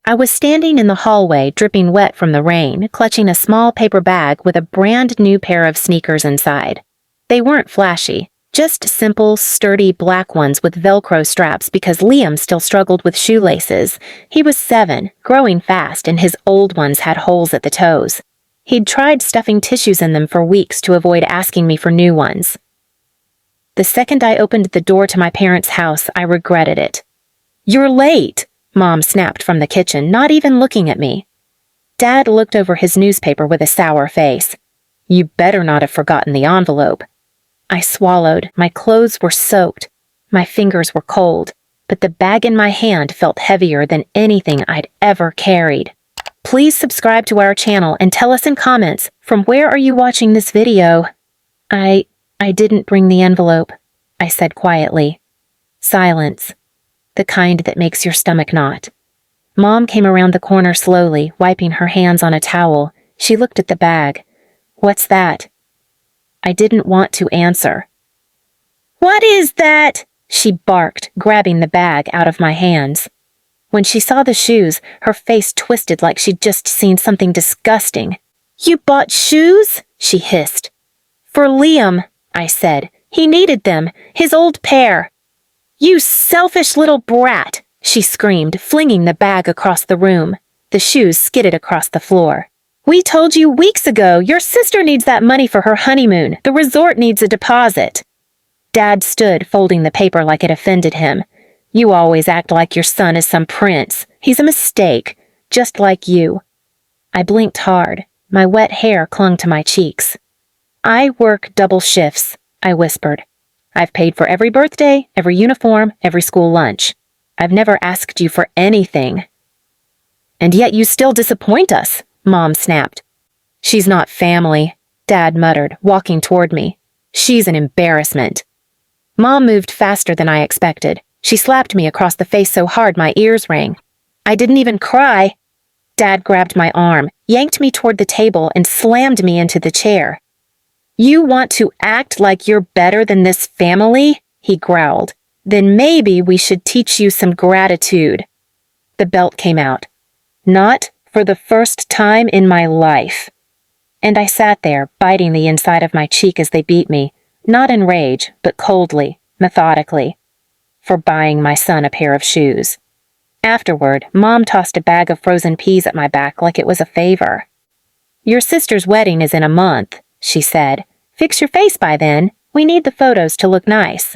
I was standing in the hallway, dripping wet from the rain, clutching a small paper bag with a brand new pair of sneakers inside. They weren't flashy, just simple, sturdy black ones with Velcro straps because Liam still struggled with shoelaces. He was 7, growing fast, and his old ones had holes at the toes. He'd tried stuffing tissues in them for weeks to avoid asking me for new ones. The second I opened the door to my parents' house, I regretted it. "You're late," Mom snapped from the kitchen, not even looking at me. Dad looked over his newspaper with a sour face. "You better not have forgotten the envelope." I swallowed. My clothes were soaked. My fingers were cold, but the bag in my hand felt heavier than anything I'd ever carried. Please subscribe to our channel and tell us in comments, from where are you watching this video? I didn't bring the envelope, I said quietly. Silence. The kind that makes your stomach knot. Mom came around the corner slowly, wiping her hands on a towel. She looked at the bag. "What's that?" I didn't want to answer. "What is that?" she barked, grabbing the bag out of my hands. When she saw the shoes, her face twisted like she'd just seen something disgusting. "You bought shoes?" she hissed. "For Liam," I said. "He needed them, his old pair." "You selfish little brat," she screamed, flinging the bag across the room. The shoes skidded across the floor. "We told you weeks ago, your sister needs that money for her honeymoon. The resort needs a deposit." Dad stood, folding the paper like it offended him. "You always act like your son is some prince. He's a mistake, just like you." I blinked hard. My wet hair clung to my cheeks. "I work double shifts," I whispered. "I've paid for every birthday, every uniform, every school lunch. I've never asked you for anything." "And yet you still disappoint us," Mom snapped. "She's not family," Dad muttered, walking toward me. "She's an embarrassment." Mom moved faster than I expected. She slapped me across the face so hard my ears rang. "I didn't even cry." Dad grabbed my arm, yanked me toward the table, and slammed me into the chair. "You want to act like you're better than this family?" he growled. "Then maybe we should teach you some gratitude." The belt came out. "Not for the first time in my life." And I sat there, biting the inside of my cheek as they beat me, not in rage, but coldly, methodically, for buying my son a pair of shoes. Afterward, Mom tossed a bag of frozen peas at my back like it was a favor. "Your sister's wedding is in a month," she said. "Fix your face by then. We need the photos to look nice."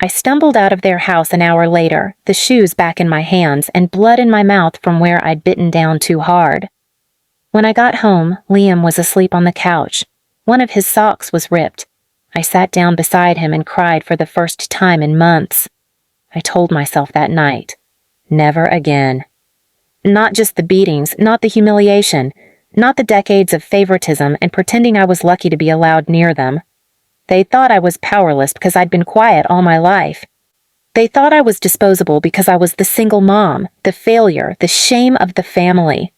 I stumbled out of their house an hour later, the shoes back in my hands and blood in my mouth from where I'd bitten down too hard. When I got home, Liam was asleep on the couch. One of his socks was ripped. I sat down beside him and cried for the first time in months. I told myself that night, never again. Not just the beatings, not the humiliation, not the decades of favoritism and pretending I was lucky to be allowed near them. They thought I was powerless because I'd been quiet all my life. They thought I was disposable because I was the single mom, the failure, the shame of the family.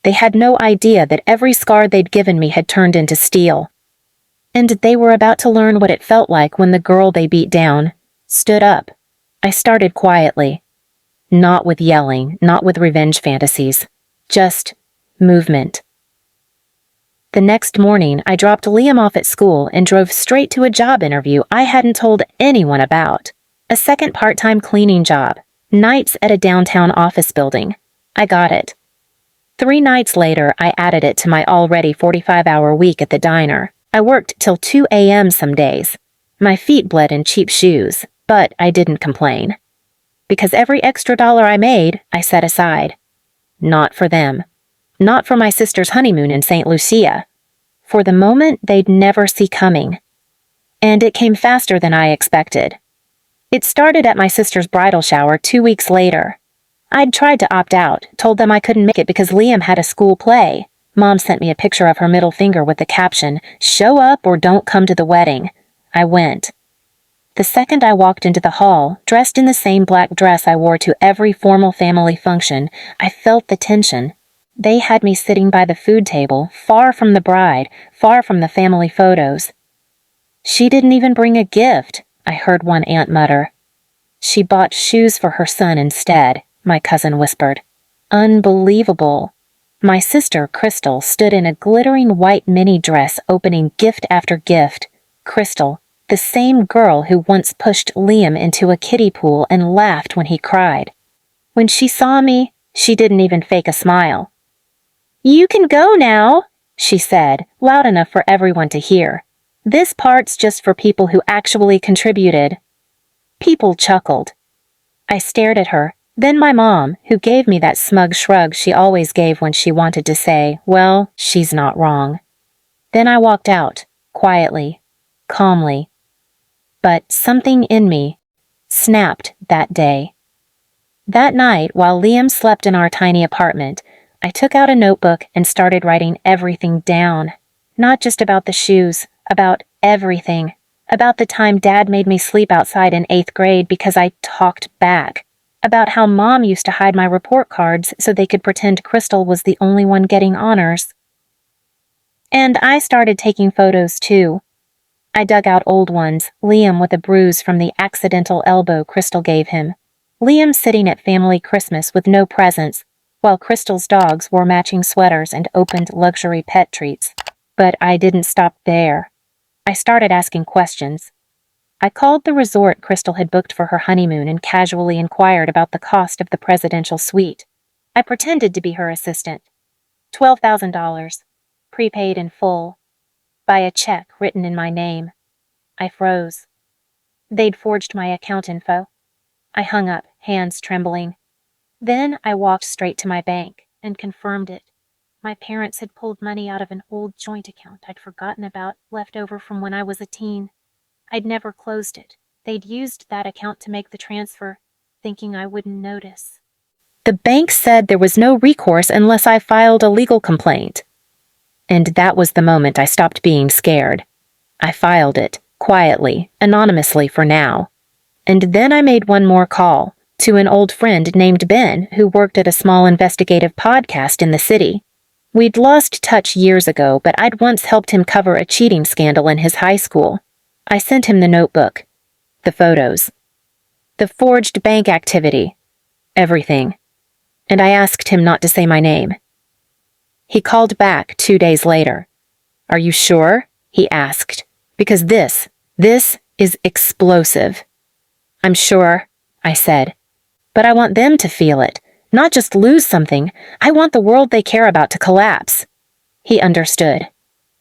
They had no idea that every scar they'd given me had turned into steel. And they were about to learn what it felt like when the girl they beat down stood up. I started quietly. Not with yelling, not with revenge fantasies. Just movement. The next morning, I dropped Liam off at school and drove straight to a job interview I hadn't told anyone about. A second part-time cleaning job. Nights at a downtown office building. I got it. 3 nights later, I added it to my already 45-hour week at the diner. I worked till 2 a.m. some days. My feet bled in cheap shoes, but I didn't complain. Because every extra dollar I made, I set aside. Not for them. Not for my sister's honeymoon in St. Lucia. For the moment they'd never see coming. And it came faster than I expected. It started at my sister's bridal shower 2 weeks later. I'd tried to opt out, told them I couldn't make it because Liam had a school play. Mom sent me a picture of her middle finger with the caption, "Show up or don't come to the wedding." I went. The second I walked into the hall, dressed in the same black dress I wore to every formal family function, I felt the tension. They had me sitting by the food table, far from the bride, far from the family photos. "She didn't even bring a gift," I heard one aunt mutter. "She bought shoes for her son instead," my cousin whispered. unbelievable. My sister, Crystal, stood in a glittering white mini dress opening gift after gift. Crystal, the same girl who once pushed Liam into a kiddie pool and laughed when he cried. When she saw me, she didn't even fake a smile. "You can go now," she said, loud enough for everyone to hear. "This part's just for people who actually contributed." People chuckled. I stared at her, then my mom, who gave me that smug shrug she always gave when she wanted to say, "Well, she's not wrong." Then I walked out, quietly, calmly. But something in me snapped that day. That night, while Liam slept in our tiny apartment, I took out a notebook and started writing everything down. Not just about the shoes, about everything. About the time Dad made me sleep outside in 8th grade because I talked back. About how Mom used to hide my report cards so they could pretend Crystal was the only one getting honors. And I started taking photos too. I dug out old ones, Liam with a bruise from the accidental elbow Crystal gave him. Liam sitting at family Christmas with no presents, while Crystal's dogs wore matching sweaters and opened luxury pet treats. But I didn't stop there. I started asking questions. I called the resort Crystal had booked for her honeymoon and casually inquired about the cost of the presidential suite. I pretended to be her assistant. $12,000, prepaid in full, by a check written in my name. I froze. They'd forged my account info. I hung up, hands trembling. Then I walked straight to my bank and confirmed it. My parents had pulled money out of an old joint account I'd forgotten about, left over from when I was a teen. I'd never closed it. They'd used that account to make the transfer, thinking I wouldn't notice. The bank said there was no recourse unless I filed a legal complaint. And that was the moment I stopped being scared. I filed it, quietly, anonymously for now. And then I made one more call, to an old friend named Ben who worked at a small investigative podcast in the city. We'd lost touch years ago, but I'd once helped him cover a cheating scandal in his high school. I sent him the notebook, the photos, the forged bank activity, everything. And I asked him not to say my name. He called back 2 days later. "Are you sure?" he asked. "Because this is explosive." "I'm sure," I said. "But I want them to feel it, not just lose something. I want the world they care about to collapse." He understood.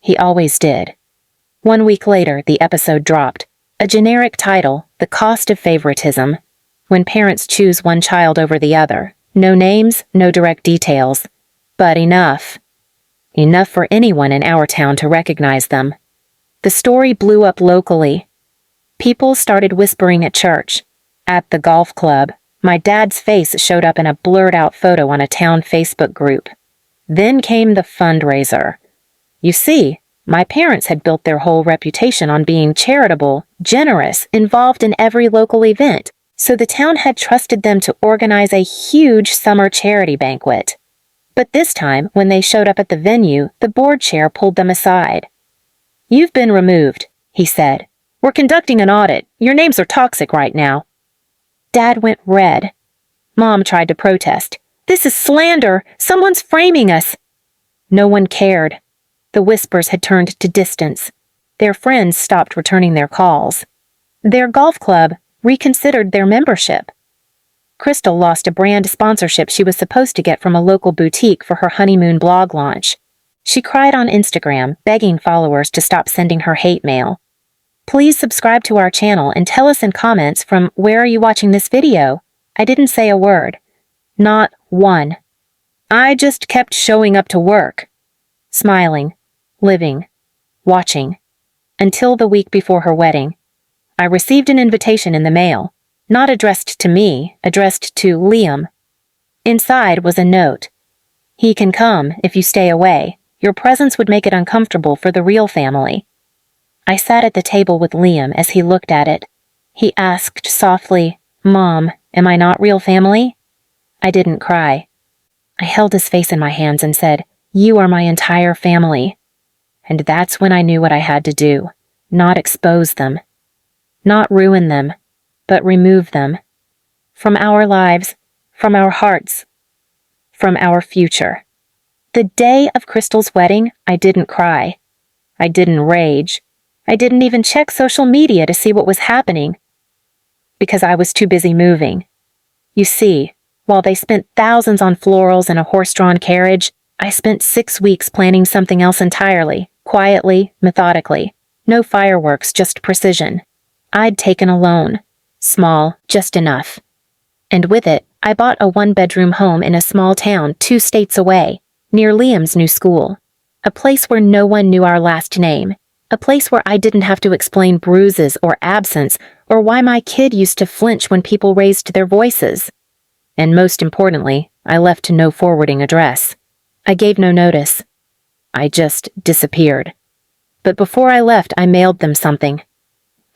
He always did. 1 week later, the episode dropped. A generic title, The Cost of Favoritism. When parents choose one child over the other. No names, no direct details. But enough. Enough for anyone in our town to recognize them. The story blew up locally. People started whispering at church. At the golf club, my dad's face showed up in a blurred-out photo on a town Facebook group. Then came the fundraiser. You see, my parents had built their whole reputation on being charitable, generous, involved in every local event, so the town had trusted them to organize a huge summer charity banquet. But this time, when they showed up at the venue, the board chair pulled them aside. "You've been removed," he said. "We're conducting an audit. Your names are toxic right now." Dad went red. Mom tried to protest. "This is slander! Someone's framing us!" No one cared. The whispers had turned to distance. Their friends stopped returning their calls. Their golf club reconsidered their membership. Crystal lost a brand sponsorship she was supposed to get from a local boutique for her honeymoon blog launch. She cried on Instagram, begging followers to stop sending her hate mail. Please subscribe to our channel and tell us in comments from where are you watching this video? I didn't say a word. Not one. I just kept showing up to work. Smiling. Living. Watching. Until the week before her wedding. I received an invitation in the mail. Not addressed to me, addressed to Liam. Inside was a note. "He can come if you stay away. Your presence would make it uncomfortable for the real family." I sat at the table with Liam as he looked at it. He asked softly, "Mom, am I not real family?" I didn't cry. I held his face in my hands and said, "You are my entire family." And that's when I knew what I had to do. Not expose them. Not ruin them, but remove them. From our lives, from our hearts, from our future. The day of Crystal's wedding, I didn't cry. I didn't rage. I didn't even check social media to see what was happening, because I was too busy moving. You see, while they spent thousands on florals and a horse-drawn carriage, I spent 6 weeks planning something else entirely, quietly, methodically. No fireworks, just precision. I'd taken a loan. Small, just enough. And with it, I bought a 1-bedroom home in a small town 2 states away, near Liam's new school. A place where no one knew our last name. A place where I didn't have to explain bruises or absence or why my kid used to flinch when people raised their voices. And most importantly, I left no forwarding address. I gave no notice. I just disappeared. But before I left, I mailed them something.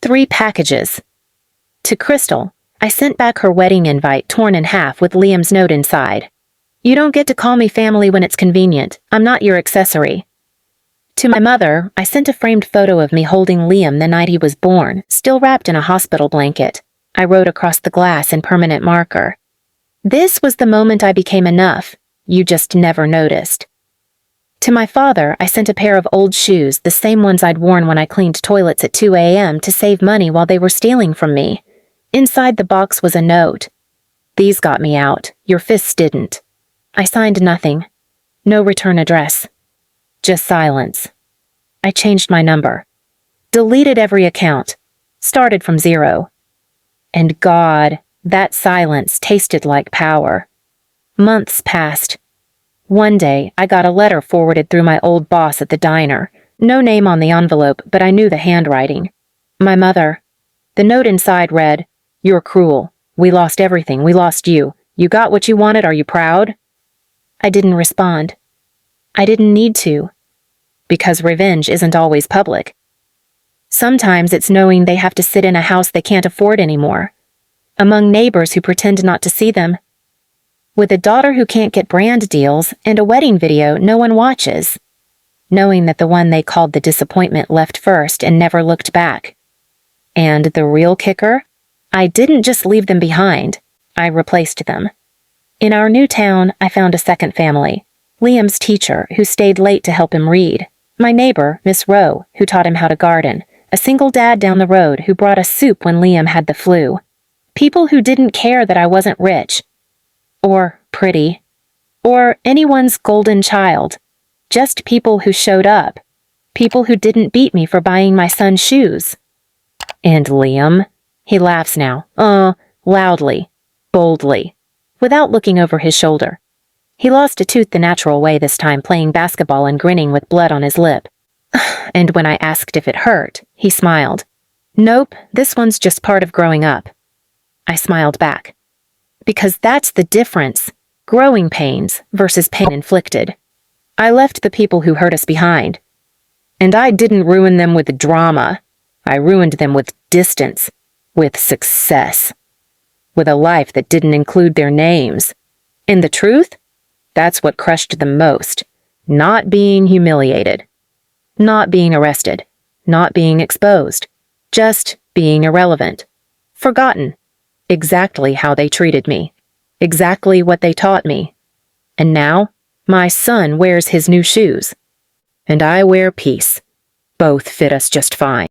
3 packages. To Crystal, I sent back her wedding invite torn in half with Liam's note inside. You don't get to call me family when it's convenient. I'm not your accessory. To my mother, I sent a framed photo of me holding Liam the night he was born, still wrapped in a hospital blanket. I wrote across the glass in permanent marker. This was the moment I became enough. You just never noticed. To my father, I sent a pair of old shoes, the same ones I'd worn when I cleaned toilets at 2 a.m. to save money while they were stealing from me. Inside the box was a note. These got me out. Your fists didn't. I signed nothing. No return address. Just silence. I changed my number. Deleted every account. Started from 0. And God, that silence tasted like power. Months passed. One day, I got a letter forwarded through my old boss at the diner. No name on the envelope, but I knew the handwriting. My mother. The note inside read, "You're cruel. We lost everything. We lost you. You got what you wanted. Are you proud?" I didn't respond. I didn't need to. Because revenge isn't always public. Sometimes it's knowing they have to sit in a house they can't afford anymore. Among neighbors who pretend not to see them. With a daughter who can't get brand deals and a wedding video no one watches. Knowing that the one they called the disappointment left first and never looked back. And the real kicker? I didn't just leave them behind. I replaced them. In our new town, I found a second family. Liam's teacher, who stayed late to help him read. My neighbor, Miss Rowe, who taught him how to garden. A single dad down the road who brought us soup when Liam had the flu. People who didn't care that I wasn't rich. Or pretty. Or anyone's golden child. Just people who showed up. People who didn't beat me for buying my son shoes. And Liam? He laughs now. Loudly. Boldly. Without looking over his shoulder. He lost a tooth the natural way this time, playing basketball and grinning with blood on his lip. And when I asked if it hurt, he smiled. Nope, this one's just part of growing up. I smiled back. Because that's the difference. Growing pains versus pain inflicted. I left the people who hurt us behind. And I didn't ruin them with drama. I ruined them with distance. With success. With a life that didn't include their names. And the truth? That's what crushed them most. Not being humiliated. Not being arrested. Not being exposed. Just being irrelevant. Forgotten. Exactly how they treated me. Exactly what they taught me. And now, my son wears his new shoes. And I wear peace. Both fit us just fine.